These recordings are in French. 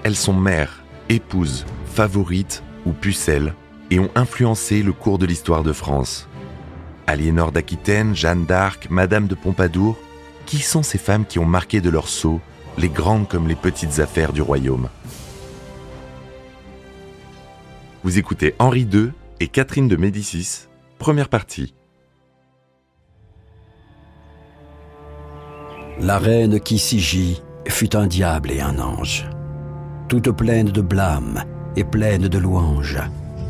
elles sont mères, épouses, favorites ou pucelles et ont influencé le cours de l'histoire de France. Aliénor d'Aquitaine, Jeanne d'Arc, Madame de Pompadour, qui sont ces femmes qui ont marqué de leur sceau les grandes comme les petites affaires du royaume? Vous écoutez Henri II et Catherine de Médicis, première partie. La reine qui s'y gît fut un diable et un ange. Toute pleine de blâme et pleine de louanges,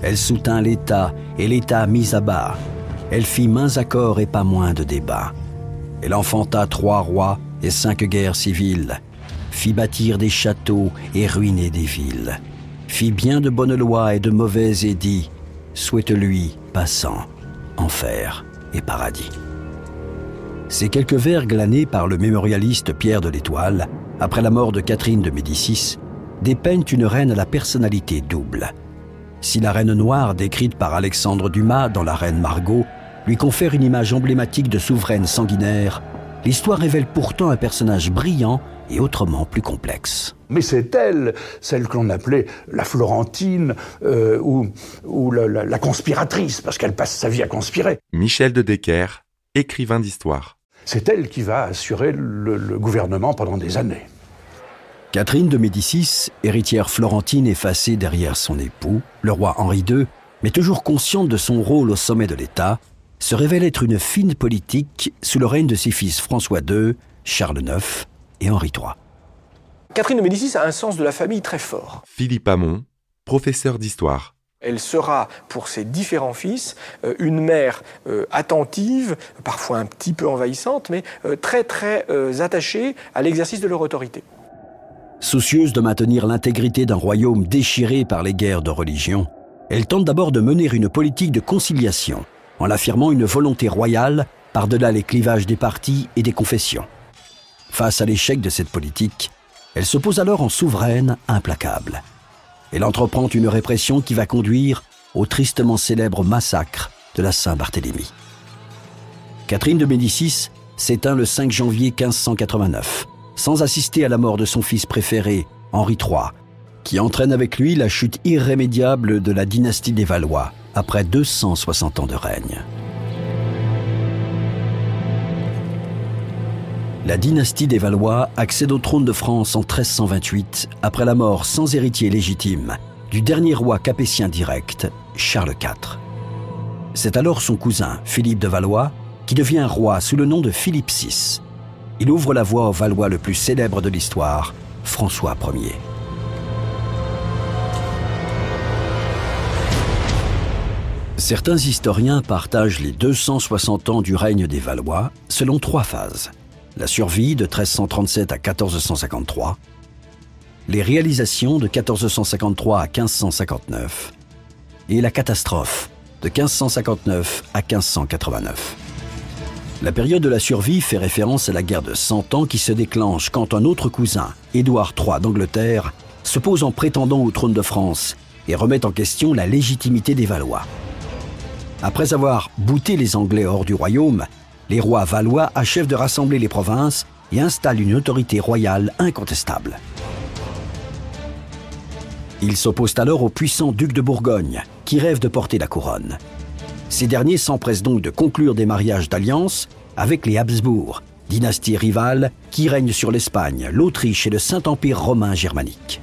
elle soutint l'État et l'État mis à bas. Elle fit maints accords et pas moins de débats. Elle enfanta 3 rois et 5 guerres civiles, fit bâtir des châteaux et ruiner des villes, fit bien de bonnes lois et de mauvais édits, souhaite-lui, passant, enfer et paradis. Ces quelques vers glanés par le mémorialiste Pierre de l'Étoile, après la mort de Catherine de Médicis, dépeignent une reine à la personnalité double. Si la reine noire décrite par Alexandre Dumas dans La Reine Margot lui confère une image emblématique de souveraine sanguinaire, l'histoire révèle pourtant un personnage brillant et autrement plus complexe. Mais c'est elle, celle que l'on appelait la Florentine ou la conspiratrice, parce qu'elle passe sa vie à conspirer. Michel de Decker, écrivain d'histoire. C'est elle qui va assurer le gouvernement pendant des années. Catherine de Médicis, héritière florentine effacée derrière son époux, le roi Henri II, mais toujours consciente de son rôle au sommet de l'État, se révèle être une fine politique sous le règne de ses fils François II, Charles IX et Henri III. Catherine de Médicis a un sens de la famille très fort. Philippe Hamon, professeur d'histoire. Elle sera, pour ses différents fils, une mère attentive, parfois un petit peu envahissante, mais très attachée à l'exercice de leur autorité. Soucieuse de maintenir l'intégrité d'un royaume déchiré par les guerres de religion, elle tente d'abord de mener une politique de conciliation, en affirmant une volonté royale par-delà les clivages des partis et des confessions. Face à l'échec de cette politique, elle se pose alors en souveraine implacable. Elle entreprend une répression qui va conduire au tristement célèbre massacre de la Saint-Barthélemy. Catherine de Médicis s'éteint le 5 janvier 1589, sans assister à la mort de son fils préféré, Henri III, qui entraîne avec lui la chute irrémédiable de la dynastie des Valois, après 260 ans de règne. La dynastie des Valois accède au trône de France en 1328, après la mort sans héritier légitime du dernier roi capétien direct, Charles IV. C'est alors son cousin, Philippe de Valois, qui devient roi sous le nom de Philippe VI. Il ouvre la voie au Valois le plus célèbre de l'histoire, François Ier. Certains historiens partagent les 260 ans du règne des Valois selon 3 phases. La survie de 1337 à 1453, les réalisations de 1453 à 1559 et la catastrophe de 1559 à 1589. La période de la survie fait référence à la guerre de 100 ans qui se déclenche quand un autre cousin, Édouard III d'Angleterre, se pose en prétendant au trône de France et remet en question la légitimité des Valois. Après avoir bouté les Anglais hors du royaume, les rois valois achèvent de rassembler les provinces et installent une autorité royale incontestable. Ils s'opposent alors aux puissants ducs de Bourgogne, qui rêvent de porter la couronne. Ces derniers s'empressent donc de conclure des mariages d'alliance avec les Habsbourg, dynastie rivale qui règne sur l'Espagne, l'Autriche et le Saint-Empire romain germanique.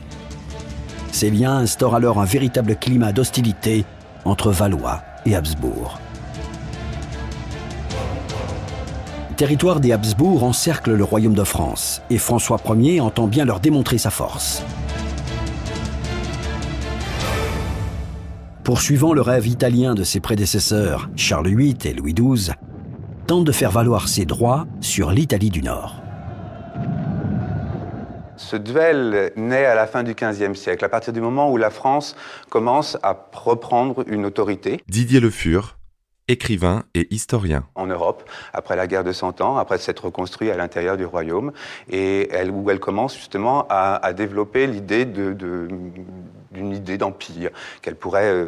Ces liens instaurent alors un véritable climat d'hostilité entre Valois et Habsbourg. Le territoire des Habsbourg encercle le royaume de France et François Ier entend bien leur démontrer sa force. Poursuivant le rêve italien de ses prédécesseurs, Charles VIII et Louis XII, tente de faire valoir ses droits sur l'Italie du Nord. Ce duel naît à la fin du XVe siècle, à partir du moment où la France commence à reprendre une autorité. Didier Le Fur, écrivain et historien. En Europe, après la guerre de 100 ans, après s'être reconstruit à l'intérieur du royaume, et où elle commence justement à développer l'idée d'une idée d'empire qu'elle pourrait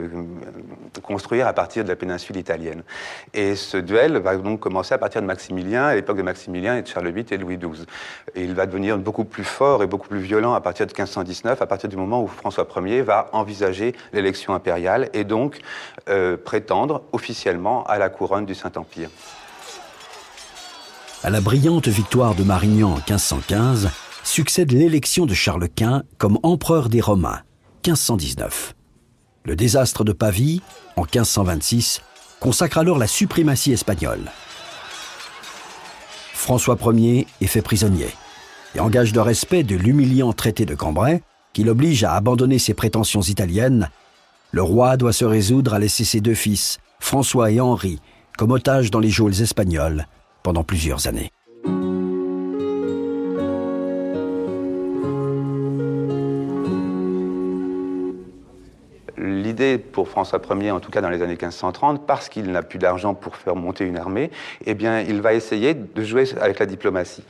construire à partir de la péninsule italienne. Et ce duel va donc commencer à partir de Maximilien, à l'époque de Maximilien et de Charles VIII et de Louis XII. Et il va devenir beaucoup plus fort et beaucoup plus violent à partir de 1519, à partir du moment où François Ier va envisager l'élection impériale et donc prétendre officiellement à la couronne du Saint-Empire. À la brillante victoire de Marignan en 1515, succède l'élection de Charles Quint comme empereur des Romains, 1519. Le désastre de Pavie, en 1526, consacre alors la suprématie espagnole. François Ier est fait prisonnier et engage de respect de l'humiliant traité de Cambrai, qui l'oblige à abandonner ses prétentions italiennes. Le roi doit se résoudre à laisser ses deux fils, François et Henri, comme otages dans les geôles espagnoles pendant plusieurs années. L'idée pour François Ier, en tout cas dans les années 1530, parce qu'il n'a plus d'argent pour faire monter une armée, eh bien, il va essayer de jouer avec la diplomatie.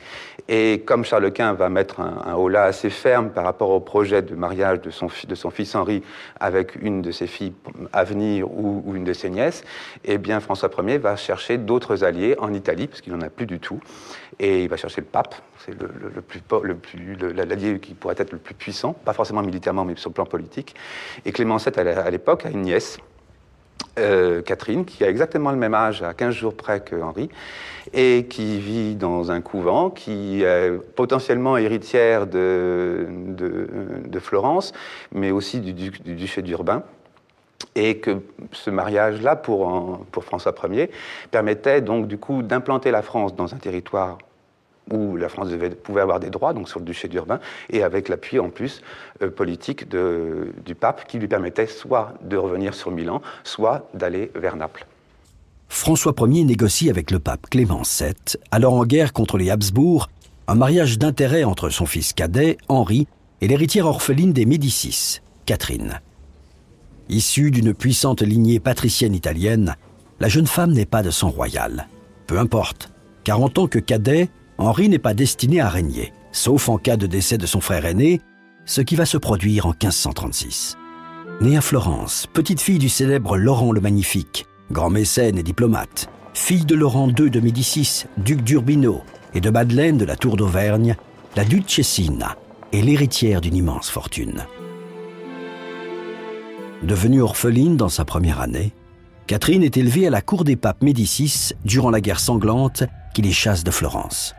Et comme Charles Quint va mettre un holà assez ferme par rapport au projet de mariage de son fils Henri avec une de ses filles à venir ou une de ses nièces, eh bien, François Ier va chercher d'autres alliés en Italie, parce qu'il n'en a plus du tout. Et il va chercher le pape, c'est l'allié qui pourrait être le plus puissant, pas forcément militairement, mais sur le plan politique. Et Clément VII, à l'époque, a une nièce, Catherine, qui a exactement le même âge, à 15 jours près que Henri, et qui vit dans un couvent, qui est potentiellement héritière de Florence, mais aussi du duché d'Urbain. Et que ce mariage-là, pour François Ier, permettait donc du coup d'implanter la France dans un territoire où la France pouvait avoir des droits, donc sur le duché d'Urbain, et avec l'appui en plus politique du pape, qui lui permettait soit de revenir sur Milan, soit d'aller vers Naples. François Ier négocie avec le pape Clément VII, alors en guerre contre les Habsbourg, un mariage d'intérêt entre son fils cadet, Henri, et l'héritière orpheline des Médicis, Catherine. Issue d'une puissante lignée patricienne italienne, la jeune femme n'est pas de sang royal. Peu importe, car en tant que cadet, Henri n'est pas destiné à régner, sauf en cas de décès de son frère aîné, ce qui va se produire en 1536. Née à Florence, petite fille du célèbre Laurent le Magnifique, grand mécène et diplomate, fille de Laurent II de Médicis, duc d'Urbino, et de Madeleine de la Tour d'Auvergne, la Duchessina est l'héritière d'une immense fortune. Devenue orpheline dans sa première année, Catherine est élevée à la cour des papes Médicis durant la guerre sanglante qui les chasse de Florence.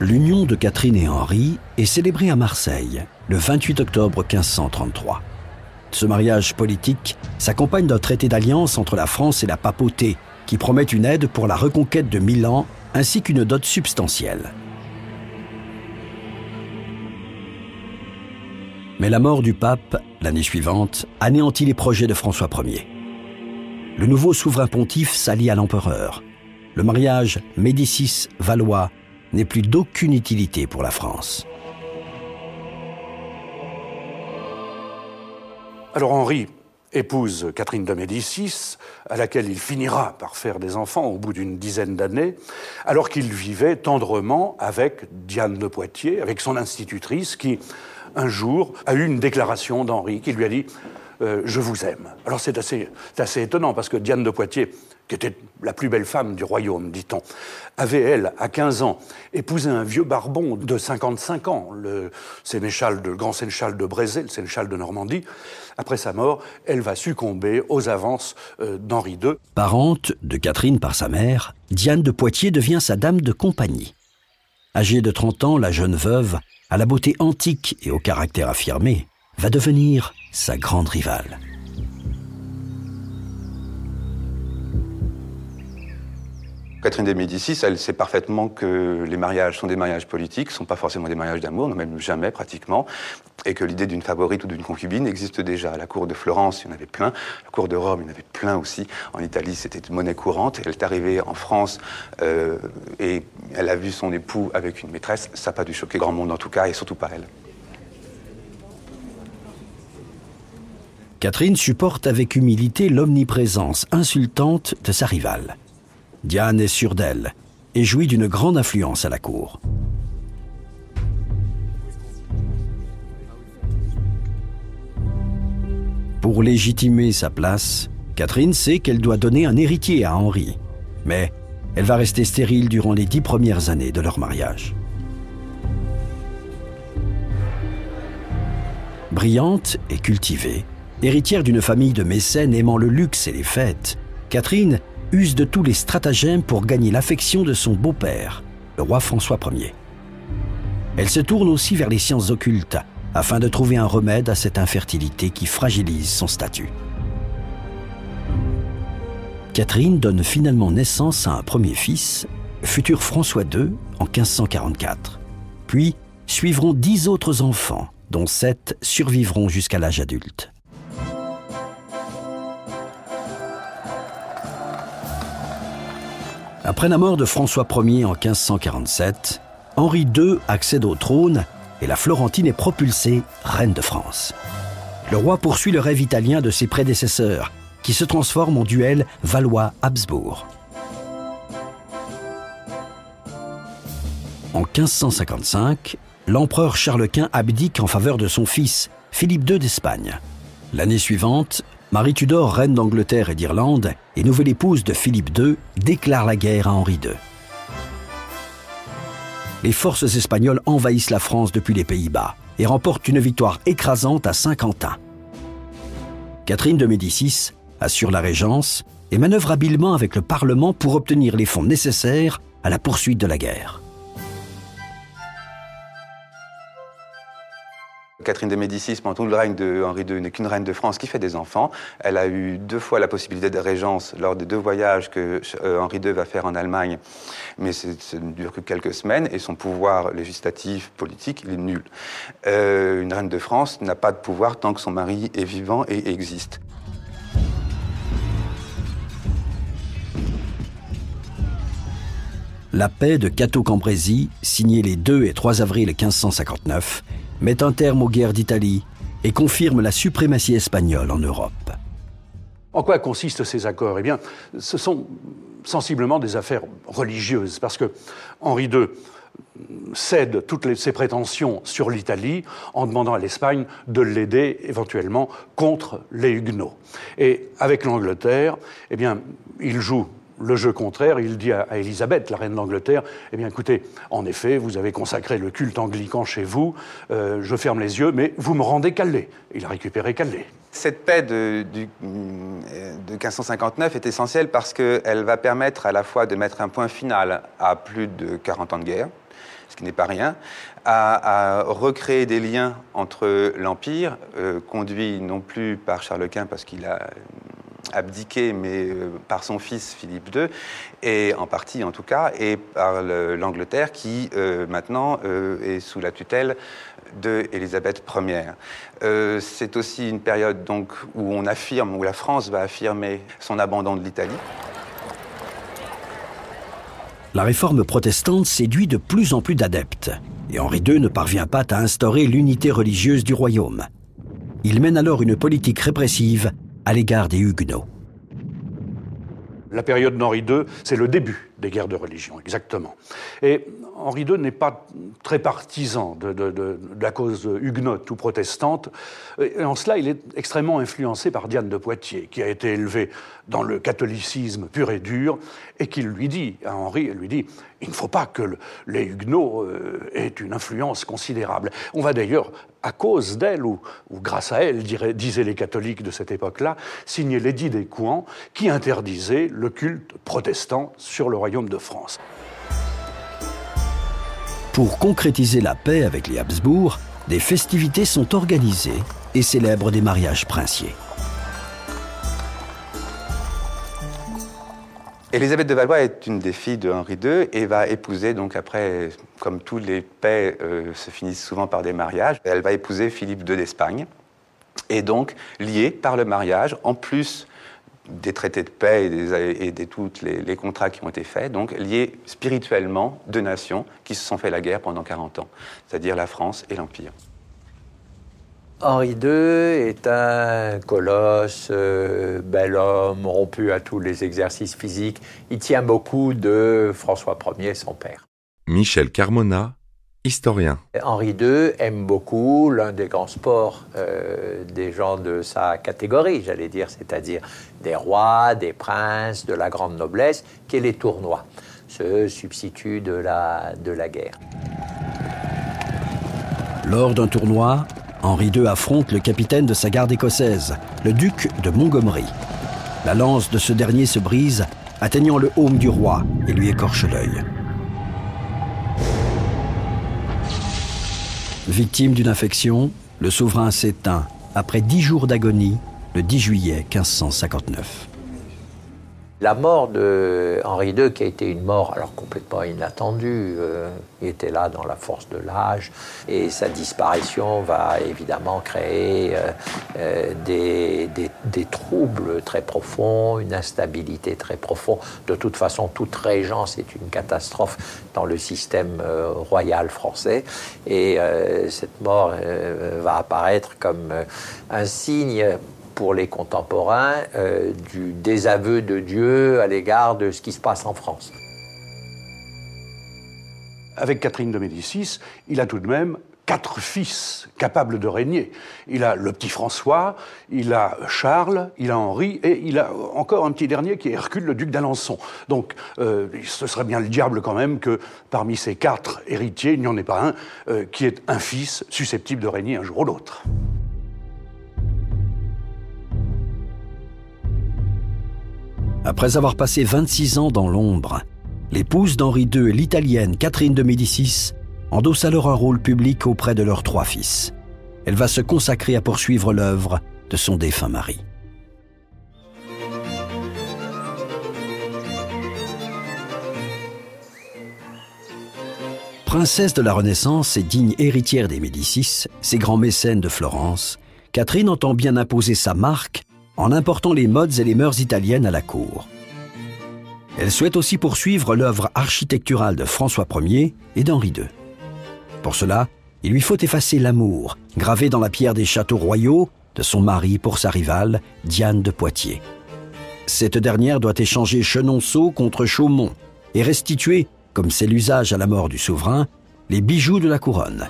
L'union de Catherine et Henri est célébrée à Marseille le 28 octobre 1533. Ce mariage politique s'accompagne d'un traité d'alliance entre la France et la papauté qui promet une aide pour la reconquête de Milan ainsi qu'une dot substantielle. Mais la mort du pape, l'année suivante, anéantit les projets de François Ier. Le nouveau souverain pontife s'allie à l'empereur. Le mariage Médicis-Valois n'est plus d'aucune utilité pour la France. Alors Henri épouse Catherine de Médicis, à laquelle il finira par faire des enfants au bout d'une dizaine d'années, alors qu'il vivait tendrement avec Diane de Poitiers, avec son institutrice, qui, un jour, a eu une déclaration d'Henri qui lui a dit « Je vous aime ». Alors c'est assez étonnant, parce que Diane de Poitiers, qui était la plus belle femme du royaume, dit-on, avait, elle, à 15 ans, épousé un vieux barbon de 55 ans, le grand sénéchal de Brézé, le sénéchal de Normandie. Après sa mort, elle va succomber aux avances d'Henri II. Parente de Catherine par sa mère, Diane de Poitiers devient sa dame de compagnie. Âgée de 30 ans, la jeune veuve, à la beauté antique et au caractère affirmé, va devenir sa grande rivale. Catherine de Médicis, elle sait parfaitement que les mariages sont des mariages politiques, ne sont pas forcément des mariages d'amour, non même jamais pratiquement, et que l'idée d'une favorite ou d'une concubine existe déjà. À la cour de Florence, il y en avait plein, à la cour de Rome, il y en avait plein aussi. En Italie, c'était une monnaie courante. Elle est arrivée en France et elle a vu son époux avec une maîtresse. Ça n'a pas dû choquer grand monde en tout cas, et surtout pas elle. Catherine supporte avec humilité l'omniprésence insultante de sa rivale. Diane est sûre d'elle et jouit d'une grande influence à la cour. Pour légitimer sa place, Catherine sait qu'elle doit donner un héritier à Henri, mais elle va rester stérile durant les 10 premières années de leur mariage. Brillante et cultivée, héritière d'une famille de mécènes aimant le luxe et les fêtes, Catherine use de tous les stratagèmes pour gagner l'affection de son beau-père, le roi François Ier. Elle se tourne aussi vers les sciences occultes, afin de trouver un remède à cette infertilité qui fragilise son statut. Catherine donne finalement naissance à un premier fils, futur François II, en 1544. Puis suivront 10 autres enfants, dont 7 survivront jusqu'à l'âge adulte. Après la mort de François Ier en 1547, Henri II accède au trône et la Florentine est propulsée reine de France. Le roi poursuit le rêve italien de ses prédécesseurs, qui se transforme en duel Valois-Habsbourg. En 1555, l'empereur Charles Quint abdique en faveur de son fils, Philippe II d'Espagne. L'année suivante, Marie Tudor, reine d'Angleterre et d'Irlande, et nouvelle épouse de Philippe II, déclare la guerre à Henri II. Les forces espagnoles envahissent la France depuis les Pays-Bas et remportent une victoire écrasante à Saint-Quentin. Catherine de Médicis assure la régence et manœuvre habilement avec le Parlement pour obtenir les fonds nécessaires à la poursuite de la guerre. Catherine de Médicis, pendant tout le règne de Henri II, n'est qu'une reine de France qui fait des enfants. Elle a eu 2 fois la possibilité de régence lors des 2 voyages que Henri II va faire en Allemagne, mais ça ne dure que quelques semaines, et son pouvoir législatif, politique, il est nul. Une reine de France n'a pas de pouvoir tant que son mari est vivant et existe. La paix de Cateau-Cambrésis, signée les 2 et 3 avril 1559, met un terme aux guerres d'Italie et confirme la suprématie espagnole en Europe. En quoi consistent ces accords? Eh bien, ce sont sensiblement des affaires religieuses, parce que Henri II cède toutes ses prétentions sur l'Italie en demandant à l'Espagne de l'aider éventuellement contre les Huguenots. Et avec l'Angleterre, eh bien, il joue le jeu contraire. Il dit à Élisabeth, la reine d'Angleterre, eh bien écoutez, en effet, vous avez consacré le culte anglican chez vous, je ferme les yeux, mais vous me rendez Calais. Il a récupéré Calais. Cette paix de 1559 est essentielle parce qu'elle va permettre à la fois de mettre un point final à plus de 40 ans de guerre, ce qui n'est pas rien, à recréer des liens entre l'Empire, conduit non plus par Charles Quint parce qu'il a abdiqué, mais par son fils Philippe II, et en partie en tout cas, et par l'Angleterre qui maintenant est sous la tutelle de Élisabeth Ier. C'est aussi une période donc où la France va affirmer son abandon de l'Italie. La réforme protestante séduit de plus en plus d'adeptes, et Henri II ne parvient pas à instaurer l'unité religieuse du royaume. Il mène alors une politique répressive à l'égard des Huguenots. La période d'Henri II, c'est le début des guerres de religion, exactement. Et Henri II n'est pas très partisan de la cause huguenote ou protestante. Et en cela, il est extrêmement influencé par Diane de Poitiers, qui a été élevée dans le catholicisme pur et dur, et qui lui dit, à Henri, elle lui dit, il ne faut pas que les Huguenots aient une influence considérable. On va d'ailleurs, à cause d'elle, ou grâce à elle, disaient les catholiques de cette époque-là, signer l'édit des Couans, qui interdisait le culte protestant sur le royaume de France. Pour concrétiser la paix avec les Habsbourg, des festivités sont organisées et célèbrent des mariages princiers. Élisabeth de Valois est une des filles de Henri II et va épouser, donc après, comme tous les paix se finissent souvent par des mariages, elle va épouser Philippe II d'Espagne, et donc liée par le mariage, en plus des traités de paix et de tous les contrats qui ont été faits, donc liés spirituellement 2 nations qui se sont fait la guerre pendant 40 ans, c'est-à-dire la France et l'Empire. Henri II est un colosse, bel homme, rompu à tous les exercices physiques. Il tient beaucoup de François Ier, son père. Michel Carmona, historien. Henri II aime beaucoup l'un des grands sports des gens de sa catégorie, j'allais dire, c'est-à-dire des rois, des princes, de la grande noblesse, qui est les tournois, ce substitut de la guerre. Lors d'un tournoi, Henri II affronte le capitaine de sa garde écossaise, le duc de Montgomery. La lance de ce dernier se brise, atteignant le aume du roi et lui écorche l'œil. Victime d'une infection, le souverain s'éteint après 10 jours d'agonie le 10 juillet 1559. La mort de Henri II, qui a été une mort alors complètement inattendue, il était là dans la force de l'âge, et sa disparition va évidemment créer des troubles très profonds, une instabilité très profonde. De toute façon, toute régence est une catastrophe dans le système royal français, et cette mort va apparaître comme un signe pour les contemporains du désaveu de Dieu à l'égard de ce qui se passe en France. Avec Catherine de Médicis, il a tout de même 4 fils capables de régner. Il a le petit François, il a Charles, il a Henri, et il a encore un petit dernier qui est Hercule, le duc d'Alençon. Donc ce serait bien le diable quand même que parmi ces 4 héritiers, il n'y en ait pas un qui ait un fils susceptible de régner un jour ou l'autre. Après avoir passé 26 ans dans l'ombre, l'épouse d'Henri II et l'italienne Catherine de Médicis endossent alors un rôle public auprès de leurs 3 fils. Elle va se consacrer à poursuivre l'œuvre de son défunt mari. Princesse de la Renaissance et digne héritière des Médicis, ces grands mécènes de Florence, Catherine entend bien imposer sa marque en important les modes et les mœurs italiennes à la cour. Elle souhaite aussi poursuivre l'œuvre architecturale de François Ier et d'Henri II. Pour cela, il lui faut effacer l'amour, gravé dans la pierre des châteaux royaux, de son mari pour sa rivale, Diane de Poitiers. Cette dernière doit échanger Chenonceau contre Chaumont et restituer, comme c'est l'usage à la mort du souverain, les bijoux de la couronne.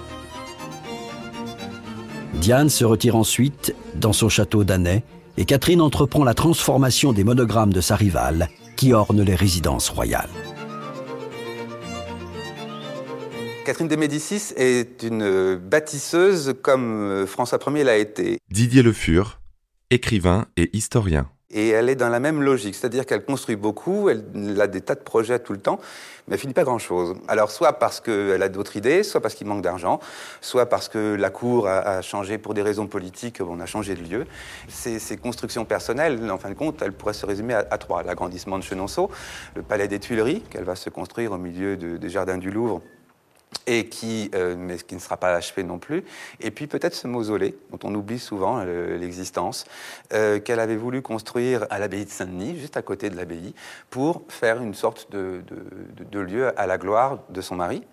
Diane se retire ensuite dans son château d'Annay et Catherine entreprend la transformation des monogrammes de sa rivale qui ornent les résidences royales. Catherine de Médicis est une bâtisseuse comme François Ier l'a été. Didier Le Fur, écrivain et historien. Et elle est dans la même logique, c'est-à-dire qu'elle construit beaucoup, elle a des tas de projets tout le temps, mais elle finit pas grand-chose. Alors soit parce qu'elle a d'autres idées, soit parce qu'il manque d'argent, soit parce que la cour a changé pour des raisons politiques, on a changé de lieu. Ces constructions personnelles, en fin de compte, elles pourraient se résumer à 3. L'agrandissement de Chenonceau, le palais des Tuileries, qu'elle va se construire au milieu des jardins du Louvre, et mais qui ne sera pas achevé non plus. Et puis peut-être ce mausolée, dont on oublie souvent l'existence, qu'elle avait voulu construire à l'abbaye de Saint-Denis, juste à côté de l'abbaye, pour faire une sorte de lieu à la gloire de son mari,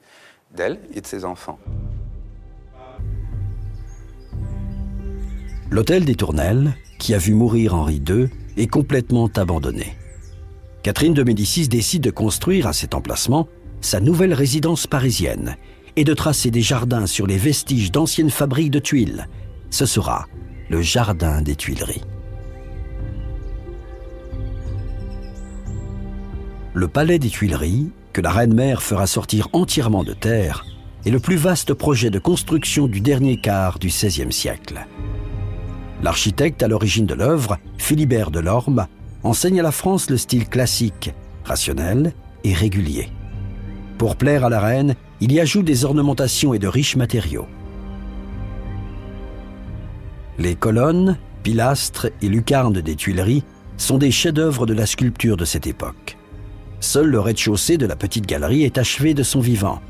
d'elle et de ses enfants. L'hôtel des Tournelles, qui a vu mourir Henri II, est complètement abandonné. Catherine de Médicis décide de construire à cet emplacement sa nouvelle résidence parisienne et de tracer des jardins sur les vestiges d'anciennes fabriques de tuiles. Ce sera le jardin des Tuileries. Le palais des Tuileries, que la reine-mère fera sortir entièrement de terre, est le plus vaste projet de construction du dernier quart du XVIe siècle. L'architecte à l'origine de l'œuvre, Philibert Delorme, enseigne à la France le style classique, rationnel et régulier. Pour plaire à la reine, il y ajoute des ornementations et de riches matériaux. Les colonnes, pilastres et lucarnes des Tuileries sont des chefs-d'œuvre de la sculpture de cette époque. Seul le rez-de-chaussée de la petite galerie est achevé de son vivant,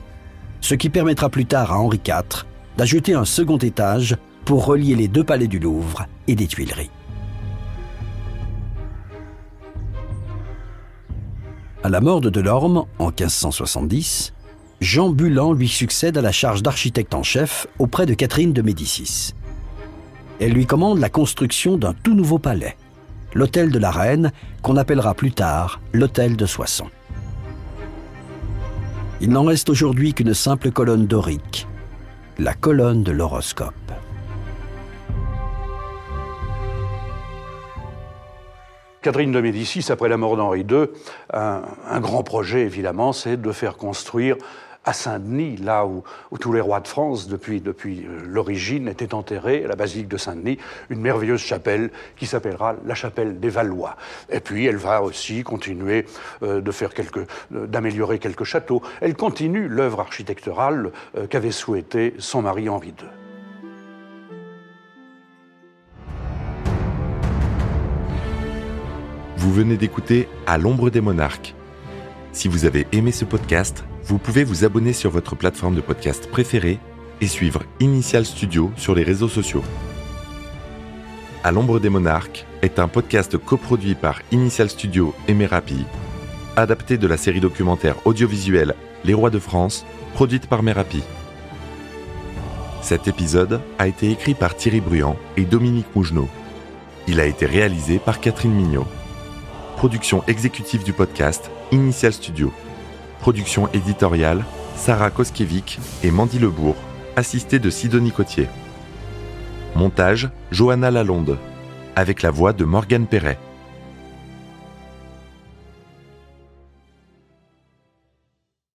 ce qui permettra plus tard à Henri IV d'ajouter un second étage pour relier les 2 palais du Louvre et des Tuileries. À la mort de Delorme, en 1570, Jean Bulan lui succède à la charge d'architecte en chef auprès de Catherine de Médicis. Elle lui commande la construction d'un tout nouveau palais, l'hôtel de la Reine, qu'on appellera plus tard l'hôtel de Soissons. Il n'en reste aujourd'hui qu'une simple colonne dorique, la colonne de l'horoscope. Catherine de Médicis, après la mort d'Henri II, un grand projet, évidemment, c'est de faire construire à Saint-Denis, là où tous les rois de France, depuis l'origine, étaient enterrés, à la basilique de Saint-Denis, une merveilleuse chapelle qui s'appellera la chapelle des Valois. Et puis, elle va aussi continuer d'améliorer quelques châteaux. Elle continue l'œuvre architecturale qu'avait souhaité son mari Henri II. Vous venez d'écouter À l'ombre des monarques. Si vous avez aimé ce podcast, vous pouvez vous abonner sur votre plateforme de podcast préférée et suivre Initial Studio sur les réseaux sociaux. À l'ombre des monarques est un podcast coproduit par Initial Studio et Merapi, adapté de la série documentaire audiovisuelle Les Rois de France, produite par Merapi. Cet épisode a été écrit par Thierry Bruand et Dominique Mougenot. Il a été réalisé par Catherine Mignot. Production exécutive du podcast, Initial Studio. Production éditoriale, Sarah Koskiewicz et Mandy Lebourg, assistée de Sidonie Cotier. Montage, Johanna Lalonde, avec la voix de Morgane Perret.